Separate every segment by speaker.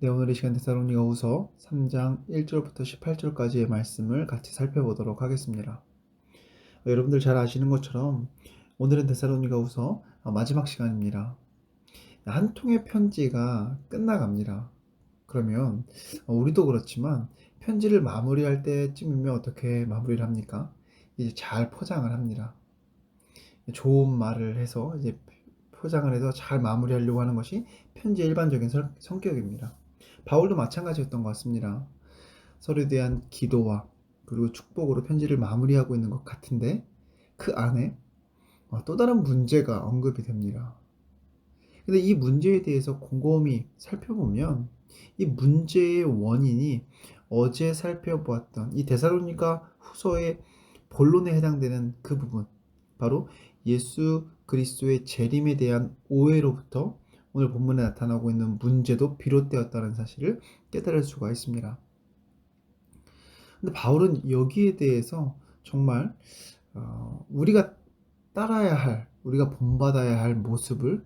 Speaker 1: 네, 오늘 이 시간 데살로니가후서 3장 1절부터 18절까지의 말씀을 같이 살펴보도록 하겠습니다. 여러분들 잘 아시는 것처럼 오늘은 데살로니가후서 마지막 시간입니다. 한 통의 편지가 끝나갑니다. 그러면 우리도 그렇지만 편지를 마무리할 때쯤이면 어떻게 마무리를 합니까? 이제 잘 포장을 합니다. 좋은 말을 해서 이제 포장을 해서 잘 마무리하려고 하는 것이 편지의 일반적인 성격입니다. 바울도 마찬가지였던 것 같습니다. 서로에 대한 기도와 그리고 축복으로 편지를 마무리하고 있는 것 같은데 그 안에 또 다른 문제가 언급이 됩니다. 근데 이 문제에 대해서 곰곰이 살펴보면 이 문제의 원인이 어제 살펴보았던 이 데살로니가 후서의 본론에 해당되는 그 부분, 바로 예수 그리스도의 재림에 대한 오해로부터 오늘 본문에 나타나고 있는 문제도 비롯되었다는 사실을 깨달을 수가 있습니다. 근데 바울은 여기에 대해서 정말 우리가 따라야 할, 우리가 본받아야 할 모습을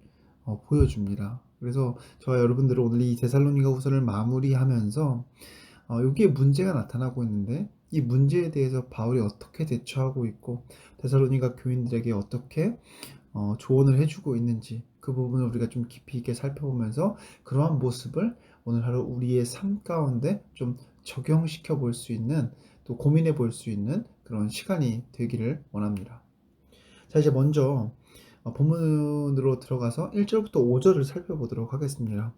Speaker 1: 보여줍니다. 그래서 저와 여러분들은 오늘 이 데살로니가 후서를 마무리하면서 여기에 문제가 나타나고 있는데 이 문제에 대해서 바울이 어떻게 대처하고 있고 데살로니가 교인들에게 어떻게 조언을 해주고 있는지 그 부분을 우리가 좀 깊이 있게 살펴보면서 그러한 모습을 오늘 하루 우리의 삶 가운데 좀 적용시켜 볼 수 있는, 또 고민해 볼 수 있는 그런 시간이 되기를 원합니다. 자, 이제 먼저 본문으로 들어가서 1절부터 5절을 살펴보도록 하겠습니다.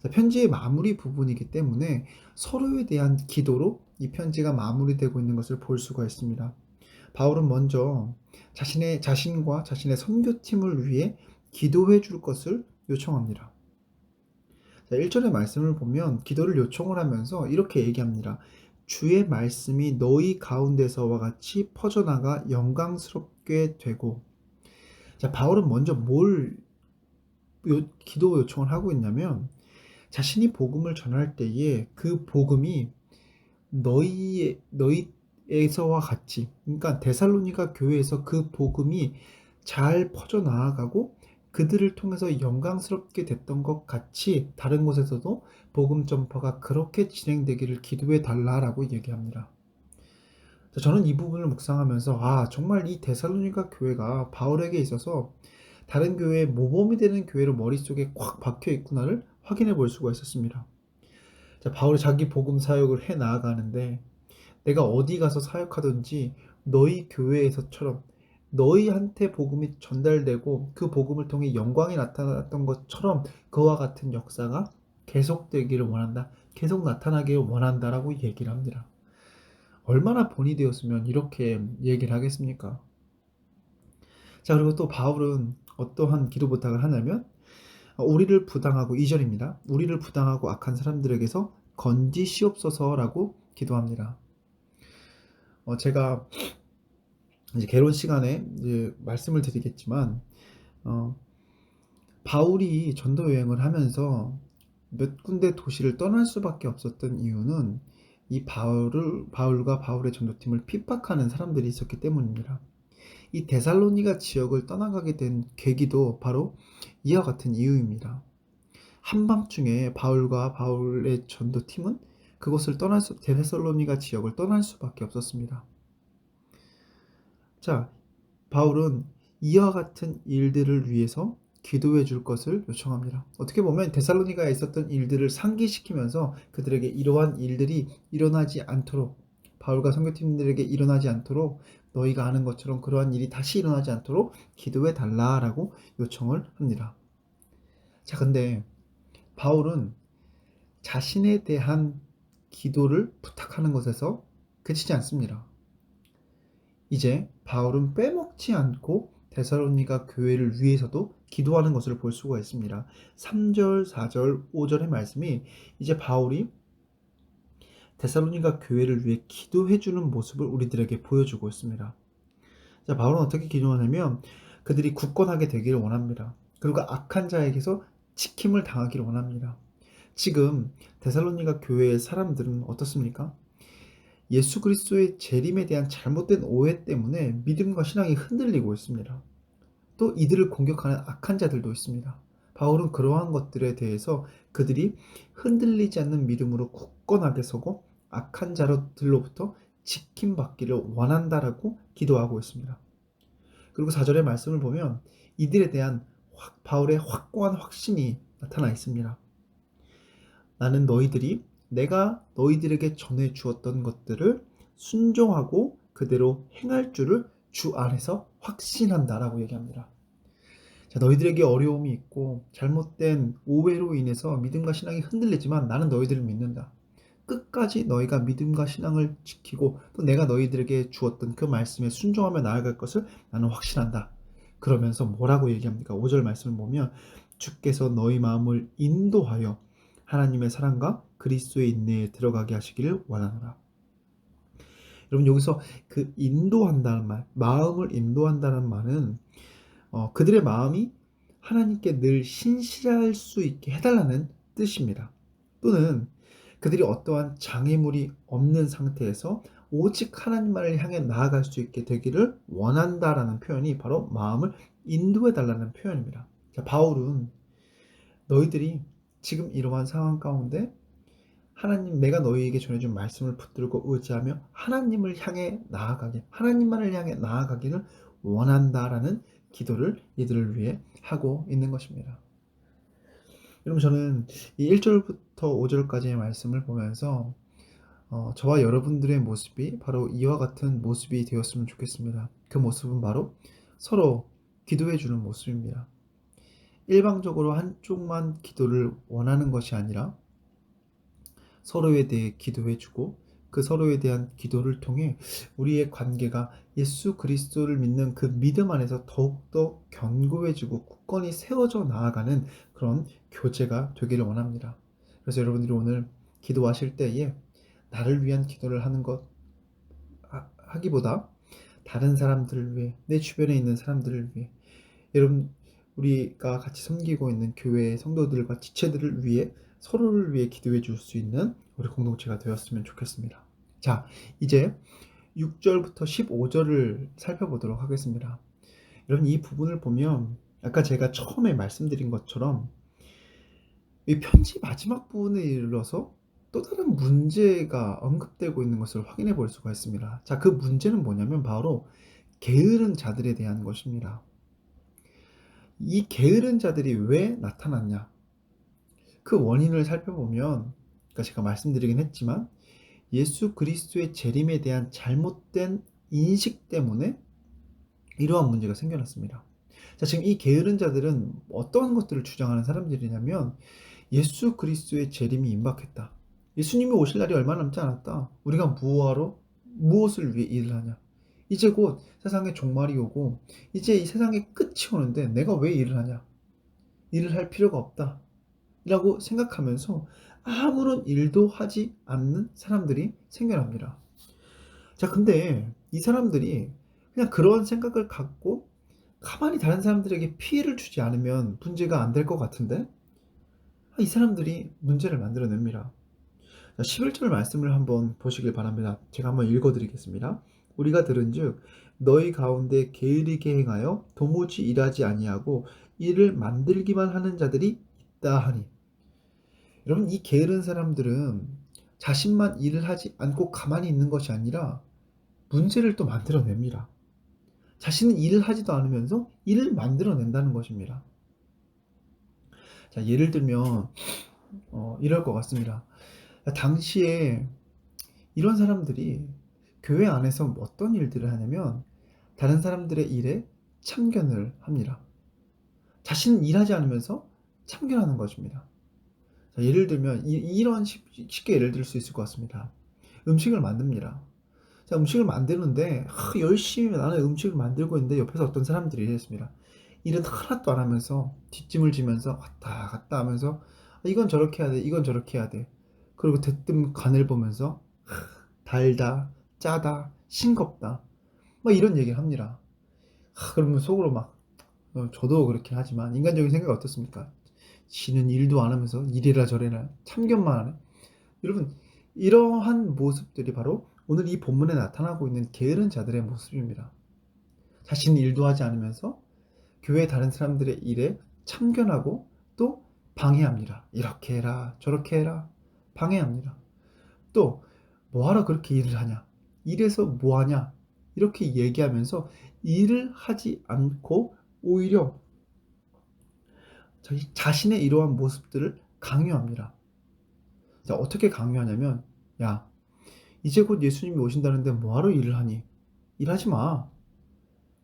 Speaker 1: 자, 편지의 마무리 부분이기 때문에 서로에 대한 기도로 이 편지가 마무리되고 있는 것을 볼 수가 있습니다. 바울은 먼저 자신과 자신의 선교팀을 위해 기도해 줄 것을 요청합니다. 자, 1절의 말씀을 보면 기도를 요청을 하면서 이렇게 얘기합니다. 주의 말씀이 너희 가운데서와 같이 퍼져나가 영광스럽게 되고. 자, 바울은 먼저 기도 요청을 하고 있냐면 자신이 복음을 전할 때에 그 복음이 너희에서와 같이, 그러니까 데살로니가 교회에서 그 복음이 잘 퍼져 나아가고 그들을 통해서 영광스럽게 됐던 것 같이 다른 곳에서도 복음 전파가 그렇게 진행되기를 기도해 달라라고 얘기합니다. 저는 이 부분을 묵상하면서 정말 이 데살로니가 교회가 바울에게 있어서 다른 교회의 모범이 되는 교회로 머릿속에 꽉 박혀 있구나를 확인해 볼 수가 있었습니다. 자, 바울이 자기 복음 사역을 해 나아가는데 내가 어디 가서 사역하든지 너희 교회에서처럼 너희한테 복음이 전달되고 그 복음을 통해 영광이 나타났던 것처럼 그와 같은 역사가 계속되기를 원한다. 계속 나타나기를 원한다라고 얘기를 합니다. 얼마나 본이 되었으면 이렇게 얘기를 하겠습니까? 자, 그리고 또 바울은 어떠한 기도 부탁을 하냐면 우리를 부당하고 2절입니다. 우리를 부당하고 악한 사람들에게서 건지시옵소서라고 기도합니다. 제가 이제 개론 시간에 이제 말씀을 드리겠지만 바울이 전도 여행을 하면서 몇 군데 도시를 떠날 수밖에 없었던 이유는 이 바울과 바울의 전도팀을 핍박하는 사람들이 있었기 때문입니다. 이 데살로니가 지역을 떠나가게 된 계기도 바로 이와 같은 이유입니다. 한밤중에 바울과 바울의 전도팀은 데살로니가 지역을 떠날 수밖에 없었습니다. 자, 바울은 이와 같은 일들을 위해서 기도해 줄 것을 요청합니다. 어떻게 보면 데살로니가에 있었던 일들을 상기시키면서 그들에게 이러한 일들이 일어나지 않도록, 바울과 선교팀들에게 일어나지 않도록 너희가 아는 것처럼 그러한 일이 다시 일어나지 않도록 기도해 달라라고 요청을 합니다. 자, 근데 바울은 자신에 대한 기도를 부탁하는 것에서 그치지 않습니다. 이제 바울은 빼먹지 않고 데살로니가 교회를 위해서도 기도하는 것을 볼 수가 있습니다. 3절, 4절, 5절의 말씀이 이제 바울이 데살로니가 교회를 위해 기도해주는 모습을 우리들에게 보여주고 있습니다. 자, 바울은 어떻게 기도하냐면 그들이 굳건하게 되기를 원합니다. 그리고 악한 자에게서 지킴을 당하기를 원합니다. 지금 데살로니가 교회의 사람들은 어떻습니까? 예수 그리스도의 재림에 대한 잘못된 오해 때문에 믿음과 신앙이 흔들리고 있습니다. 또 이들을 공격하는 악한 자들도 있습니다. 바울은 그러한 것들에 대해서 그들이 흔들리지 않는 믿음으로 굳건하게 서고 악한 자들로부터 지킴받기를 원한다라고 기도하고 있습니다. 그리고 4절의 말씀을 보면 이들에 대한 바울의 확고한 확신이 나타나 있습니다. 나는 너희들이 내가 너희들에게 전해 주었던 것들을 순종하고 그대로 행할 줄을 주 안에서 확신한다라고 얘기합니다. 자, 너희들에게 어려움이 있고 잘못된 오해로 인해서 믿음과 신앙이 흔들리지만 나는 너희들을 믿는다. 끝까지 너희가 믿음과 신앙을 지키고 또 내가 너희들에게 주었던 그 말씀에 순종하며 나아갈 것을 나는 확신한다. 그러면서 뭐라고 얘기합니까? 5절 말씀을 보면 주께서 너희 마음을 인도하여 하나님의 사랑과 그리스도의 인내에 들어가게 하시기를 원하노라. 여러분 여기서 그 인도한다는 말, 마음을 인도한다는 말은 그들의 마음이 하나님께 늘 신실할 수 있게 해달라는 뜻입니다. 또는 그들이 어떠한 장애물이 없는 상태에서 오직 하나님만을 향해 나아갈 수 있게 되기를 원한다라는 표현이 바로 마음을 인도해 달라는 표현입니다. 자, 바울은 너희들이 지금 이러한 상황 가운데 하나님 내가 너희에게 전해준 말씀을 붙들고 의지하며 하나님을 향해 나아가게 하나님만을 향해 나아가기를 원한다라는 기도를 이들을 위해 하고 있는 것입니다. 여러분 저는 이 1절부터 5절까지의 말씀을 보면서 저와 여러분들의 모습이 바로 이와 같은 모습이 되었으면 좋겠습니다. 그 모습은 바로 서로 기도해 주는 모습입니다. 일방적으로 한쪽만 기도를 원하는 것이 아니라 서로에 대해 기도해 주고 그 서로에 대한 기도를 통해 우리의 관계가 예수 그리스도를 믿는 그 믿음 안에서 더욱더 견고해지고 굳건히 세워져 나아가는 그런 교제가 되기를 원합니다. 그래서 여러분들이 오늘 기도하실 때에 나를 위한 기도를 하는 것 하기보다 다른 사람들을 위해 내 주변에 있는 사람들을 위해 여러분 우리가 같이 섬기고 있는 교회의 성도들과 지체들을 위해 서로를 위해 기도해 줄 수 있는 우리 공동체가 되었으면 좋겠습니다. 자, 이제 6절부터 15절을 살펴보도록 하겠습니다. 여러분 이 부분을 보면 아까 제가 처음에 말씀드린 것처럼 이 편지 마지막 부분에 이르러서 또 다른 문제가 언급되고 있는 것을 확인해 볼 수가 있습니다. 자, 그 문제는 뭐냐면 바로 게으른 자들에 대한 것입니다. 이 게으른 자들이 왜 나타났냐? 그 원인을 살펴보면 그러니까 제가 말씀드리긴 했지만 예수 그리스도의 재림에 대한 잘못된 인식 때문에 이러한 문제가 생겨났습니다. 자, 지금 이 게으른 자들은 어떤 것들을 주장하는 사람들이냐면 예수 그리스도의 재림이 임박했다. 예수님이 오실 날이 얼마 남지 않았다. 우리가 무엇하러 무엇을 위해 일을 하냐? 이제 곧 세상의 종말이 오고 이제 이 세상의 끝이 오는데 내가 왜 일을 하냐? 일을 할 필요가 없다. 라고 생각하면서 아무런 일도 하지 않는 사람들이 생겨납니다. 자, 근데 이 사람들이 그냥 그런 생각을 갖고 가만히 다른 사람들에게 피해를 주지 않으면 문제가 안 될 것 같은데 이 사람들이 문제를 만들어냅니다. 자, 11절 말씀을 한번 보시길 바랍니다. 제가 한번 읽어드리겠습니다. 우리가 들은즉 너희 가운데 게으르게 행하여 도무지 일하지 아니하고 일을 만들기만 하는 자들이 있다 하니. 여러분 이 게으른 사람들은 자신만 일을 하지 않고 가만히 있는 것이 아니라 문제를 또 만들어냅니다. 자신은 일을 하지도 않으면서 일을 만들어낸다는 것입니다. 자, 예를 들면 이럴 것 같습니다. 당시에 이런 사람들이 교회 안에서 어떤 일들을 하냐면 다른 사람들의 일에 참견을 합니다. 자신은 일하지 않으면서 참견하는 것입니다. 자, 예를 들면 이런 쉽게 예를 들 수 있을 것 같습니다. 음식을 만듭니다. 자, 음식을 만드는데 열심히 나는 음식을 만들고 있는데 옆에서 어떤 사람들이 이랬습니다. 일은 하나도 안 하면서 뒷짐을 지면서 왔다 갔다 하면서 이건 저렇게 해야 돼, 이건 저렇게 해야 돼. 그리고 대뜸 간을 보면서 달다, 짜다, 싱겁다 막 이런 얘기를 합니다. 그러면 속으로 막 저도 그렇게 하지만 인간적인 생각이 어떻습니까? 지는 일도 안 하면서 이래라 저래라 참견만 하네. 여러분 이러한 모습들이 바로 오늘 이 본문에 나타나고 있는 게으른 자들의 모습입니다. 자신은 일도 하지 않으면서 교회 다른 사람들의 일에 참견하고 또 방해합니다. 이렇게 해라, 저렇게 해라, 방해합니다. 또 뭐하러 그렇게 일을 하냐, 이래서 뭐하냐, 이렇게 얘기하면서 일을 하지 않고 오히려 자신의 이러한 모습들을 강요합니다. 자, 어떻게 강요하냐면, 야, 이제 곧 예수님이 오신다는데 뭐하러 일을 하니? 일하지 마.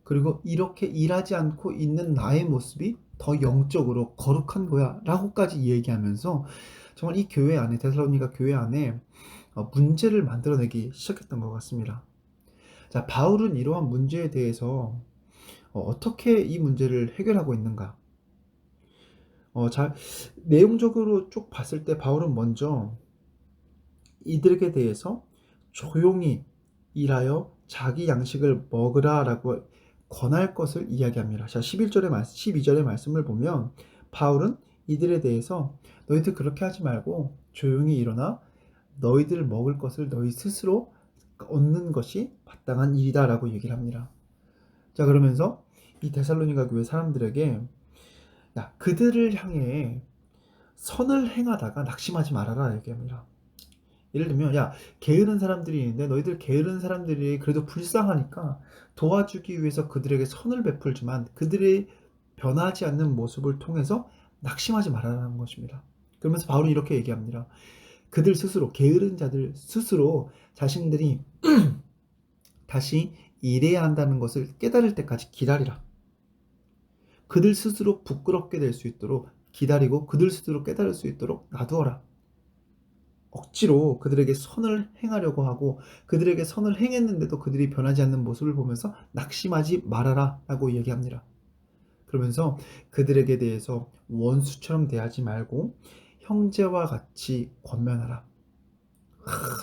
Speaker 1: 그리고 이렇게 일하지 않고 있는 나의 모습이 더 영적으로 거룩한 거야 라고까지 얘기하면서 정말 이 교회 안에, 데살로니가 교회 안에 문제를 만들어내기 시작했던 것 같습니다. 자, 바울은 이러한 문제에 대해서 어떻게 이 문제를 해결하고 있는가? 잘 내용적으로 쭉 봤을 때 바울은 먼저 이들에게 대해서 조용히 일하여 자기 양식을 먹으라라고 권할 것을 이야기합니다. 자, 12절의 말씀을 보면 바울은 이들에 대해서 너희들 그렇게 하지 말고 조용히 일어나 너희들 먹을 것을 너희 스스로 얻는 것이 마땅한 일이다라고 얘기를 합니다. 자, 그러면서 이 데살로니가 교회 사람들에게 야, 그들을 향해 선을 행하다가 낙심하지 말아라 얘기합니다. 예를 들면, 야, 게으른 사람들이 있는데 너희들 게으른 사람들이 그래도 불쌍하니까 도와주기 위해서 그들에게 선을 베풀지만 그들의 변하지 않는 모습을 통해서 낙심하지 말아라는 것입니다. 그러면서 바울은 이렇게 얘기합니다. 그들 스스로, 게으른 자들 스스로 자신들이 다시 일해야 한다는 것을 깨달을 때까지 기다리라. 그들 스스로 부끄럽게 될 수 있도록 기다리고 그들 스스로 깨달을 수 있도록 놔두어라. 억지로 그들에게 선을 행하려고 하고 그들에게 선을 행했는데도 그들이 변하지 않는 모습을 보면서 낙심하지 말아라 라고 얘기합니다. 그러면서 그들에게 대해서 원수처럼 대하지 말고 형제와 같이 권면하라.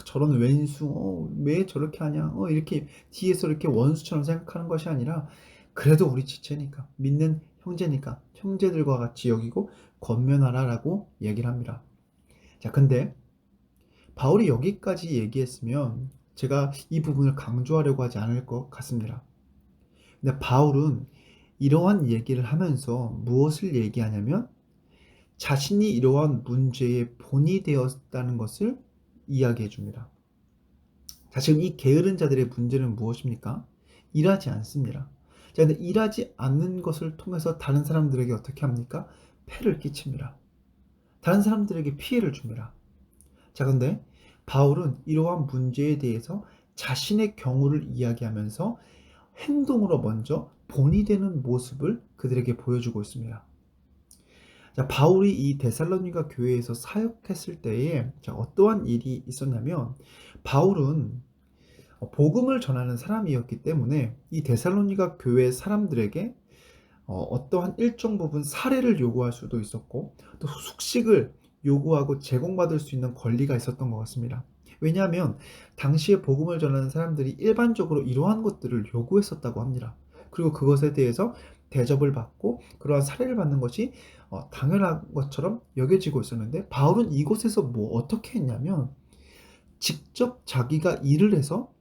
Speaker 1: 저런 왼수, 왜 저렇게 하냐, 이렇게 뒤에서 이렇게 원수처럼 생각하는 것이 아니라 그래도 우리 지체니까, 믿는 형제니까 형제들과 같이 여기고 권면하라 라고 얘기를 합니다. 자, 근데 바울이 여기까지 얘기했으면 제가 이 부분을 강조하려고 하지 않을 것 같습니다. 근데 바울은 이러한 얘기를 하면서 무엇을 얘기하냐면 자신이 이러한 문제의 본이 되었다는 것을 이야기해 줍니다. 자, 지금 이 게으른 자들의 문제는 무엇입니까? 일하지 않습니다. 자, 근데 일하지 않는 것을 통해서 다른 사람들에게 어떻게 합니까? 폐를 끼칩니다. 다른 사람들에게 피해를 줍니다. 자, 근데 바울은 이러한 문제에 대해서 자신의 경우를 이야기하면서 행동으로 먼저 본이 되는 모습을 그들에게 보여주고 있습니다. 자, 바울이 이 데살로니가 교회에서 사역했을 때에 어떠한 일이 있었냐면 바울은 복음을 전하는 사람이었기 때문에 이 데살로니가 교회 사람들에게 어떠한 일정 부분 사례를 요구할 수도 있었고 또 숙식을 요구하고 제공받을 수 있는 권리가 있었던 것 같습니다. 왜냐하면 당시에 복음을 전하는 사람들이 일반적으로 이러한 것들을 요구했었다고 합니다. 그리고 그것에 대해서 대접을 받고 그러한 사례를 받는 것이 당연한 것처럼 여겨지고 있었는데 바울은 이곳에서 어떻게 했냐면 직접 자기가 일을 해서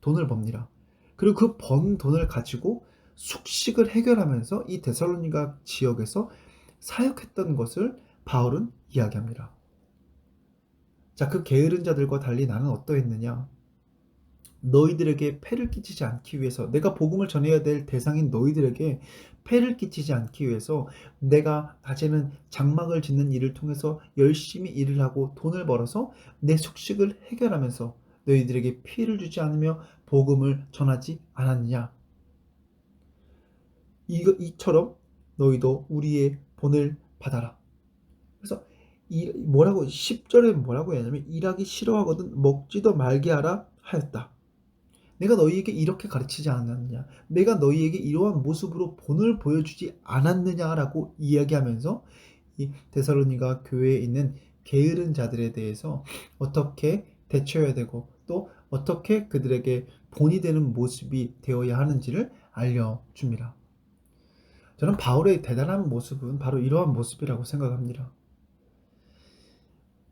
Speaker 1: 돈을 법니다. 그리고 그 번 돈을 가지고 숙식을 해결하면서 이 데살로니가 지역에서 사역했던 것을 바울은 이야기합니다. 자, 그 게으른 자들과 달리 나는 어떠했느냐? 너희들에게 폐를 끼치지 않기 위해서, 내가 복음을 전해야 될 대상인 너희들에게 폐를 끼치지 않기 위해서 내가 낮에는 장막을 짓는 일을 통해서 열심히 일을 하고 돈을 벌어서 내 숙식을 해결하면서 너희들에게 피해를 주지 않으며 복음을 전하지 않았느냐? 이처럼 너희도 우리의 본을 받아라. 그래서 뭐라고 10절에 뭐라고 했냐면 일하기 싫어하거든 먹지도 말게 하라 하였다. 내가 너희에게 이렇게 가르치지 않았느냐? 내가 너희에게 이러한 모습으로 본을 보여주지 않았느냐라고 이야기하면서 이 데살로니가 교회에 있는 게으른 자들에 대해서 어떻게 대처해야 되고 또 어떻게 그들에게 본이 되는 모습이 되어야 하는지를 알려줍니다. 저는 바울의 대단한 모습은 바로 이러한 모습이라고 생각합니다.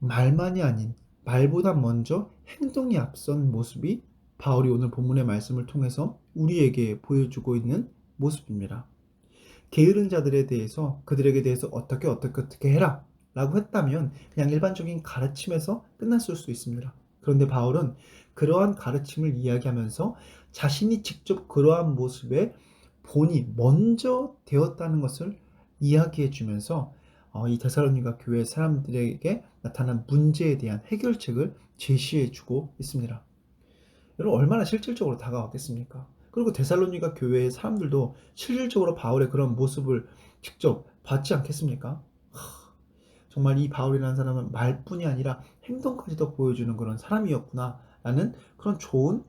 Speaker 1: 말만이 아닌 말보다 먼저 행동이 앞선 모습이 바울이 오늘 본문의 말씀을 통해서 우리에게 보여주고 있는 모습입니다. 게으른 자들에 대해서 그들에게 대해서 어떻게 해라 라고 했다면 그냥 일반적인 가르침에서 끝났을 수 있습니다. 그런데 바울은 그러한 가르침을 이야기하면서 자신이 직접 그러한 모습에 본이 먼저 되었다는 것을 이야기해 주면서 이 데살로니가 교회 사람들에게 나타난 문제에 대한 해결책을 제시해 주고 있습니다. 여러분 얼마나 실질적으로 다가왔겠습니까? 그리고 데살로니가 교회의 사람들도 실질적으로 바울의 그런 모습을 직접 봤지 않겠습니까? 정말 이 바울이라는 사람은 말뿐이 아니라 행동까지도 보여주는 그런 사람이었구나 라는 그런 좋은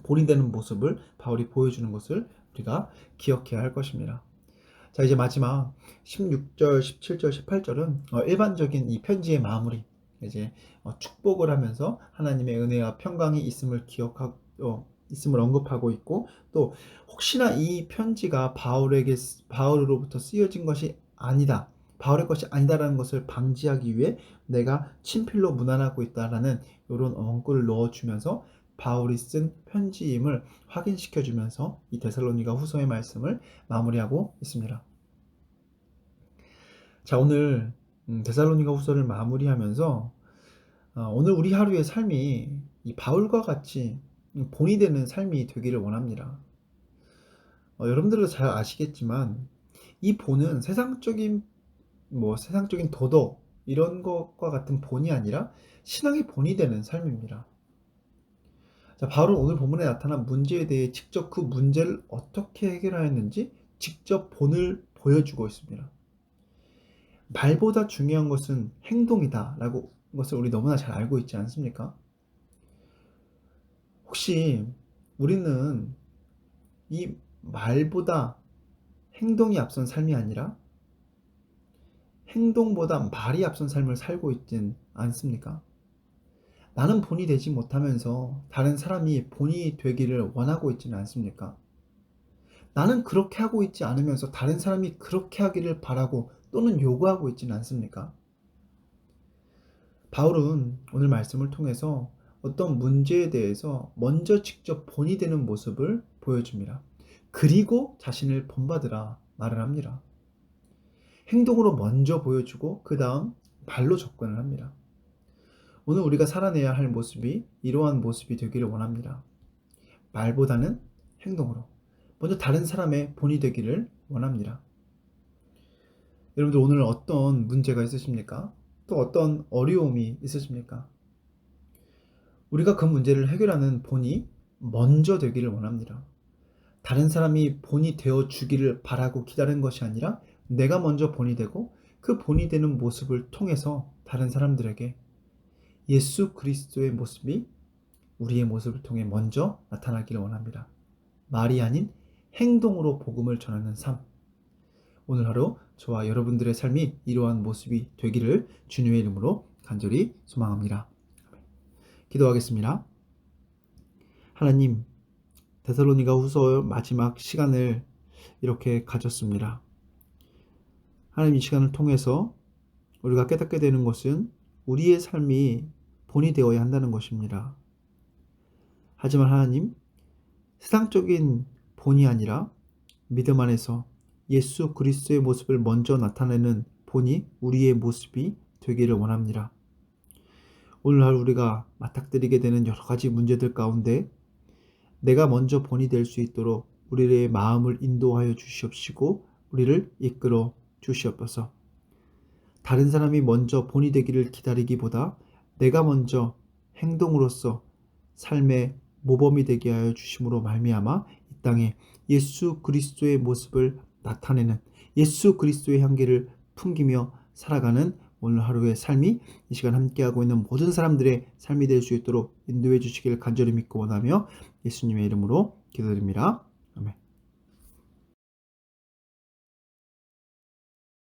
Speaker 1: 본이 되는 모습을 바울이 보여주는 것을 우리가 기억해야 할 것입니다. 자, 이제 마지막 16절, 17절, 18절은 일반적인 이 편지의 마무리, 이제 축복을 하면서 하나님의 은혜와 평강이 있음을 언급하고 있고, 또 혹시나 이 편지가 바울으로부터 쓰여진 것이 아니다, 바울의 것이 아니다라는 것을 방지하기 위해 내가 친필로 문안하고 있다라는 이런 언구를 넣어주면서 바울이 쓴 편지임을 확인시켜주면서 이 데살로니가 후서의 말씀을 마무리하고 있습니다. 자, 오늘 데살로니가 후서를 마무리하면서 오늘 우리 하루의 삶이 이 바울과 같이 본이 되는 삶이 되기를 원합니다. 여러분들도 잘 아시겠지만 이 본은 세상적인 도덕 이런 것과 같은 본이 아니라 신앙의 본이 되는 삶입니다. 자, 바울은 오늘 본문에 나타난 문제에 대해 직접 그 문제를 어떻게 해결하였는지 직접 본을 보여주고 있습니다. 말보다 중요한 것은 행동이다 라고 것을 우리 너무나 잘 알고 있지 않습니까? 혹시 우리는 이 말보다 행동이 앞선 삶이 아니라 행동보다 말이 앞선 삶을 살고 있진 않습니까? 나는 본이 되지 못하면서 다른 사람이 본이 되기를 원하고 있지는 않습니까? 나는 그렇게 하고 있지 않으면서 다른 사람이 그렇게 하기를 바라고 또는 요구하고 있지는 않습니까? 바울은 오늘 말씀을 통해서 어떤 문제에 대해서 먼저 직접 본이 되는 모습을 보여줍니다. 그리고 자신을 본받으라 말을 합니다. 행동으로 먼저 보여주고 그 다음 말로 접근을 합니다. 오늘 우리가 살아내야 할 모습이 이러한 모습이 되기를 원합니다. 말보다는 행동으로 먼저 다른 사람의 본이 되기를 원합니다. 여러분들 오늘 어떤 문제가 있으십니까? 또 어떤 어려움이 있으십니까? 우리가 그 문제를 해결하는 본이 먼저 되기를 원합니다. 다른 사람이 본이 되어 주기를 바라고 기다리는 것이 아니라 내가 먼저 본이 되고 그 본이 되는 모습을 통해서 다른 사람들에게 예수 그리스도의 모습이 우리의 모습을 통해 먼저 나타나기를 원합니다. 말이 아닌 행동으로 복음을 전하는 삶. 오늘 하루 저와 여러분들의 삶이 이러한 모습이 되기를 주님의 이름으로 간절히 소망합니다. 기도하겠습니다. 하나님, 데살로니가 후서 마지막 시간을 이렇게 가졌습니다. 하나님, 이 시간을 통해서 우리가 깨닫게 되는 것은 우리의 삶이 본이 되어야 한다는 것입니다. 하지만 하나님, 세상적인 본이 아니라 믿음 안에서 예수 그리스도의 모습을 먼저 나타내는 본이 우리의 모습이 되기를 원합니다. 오늘 하루 우리가 맞닥뜨리게 되는 여러 가지 문제들 가운데 내가 먼저 본이 될 수 있도록 우리의 마음을 인도하여 주시옵시고 우리를 이끌어 주시옵소서. 다른 사람이 먼저 본이 되기를 기다리기보다 내가 먼저 행동으로서 삶의 모범이 되게 하여 주심으로 말미암아 이 땅에 예수 그리스도의 모습을 나타내는 예수 그리스도의 향기를 풍기며 살아가는 오늘 하루의 삶이 이 시간 함께하고 있는 모든 사람들의 삶이 될 수 있도록 인도해 주시길 간절히 믿고 원하며 예수님의 이름으로 기도드립니다.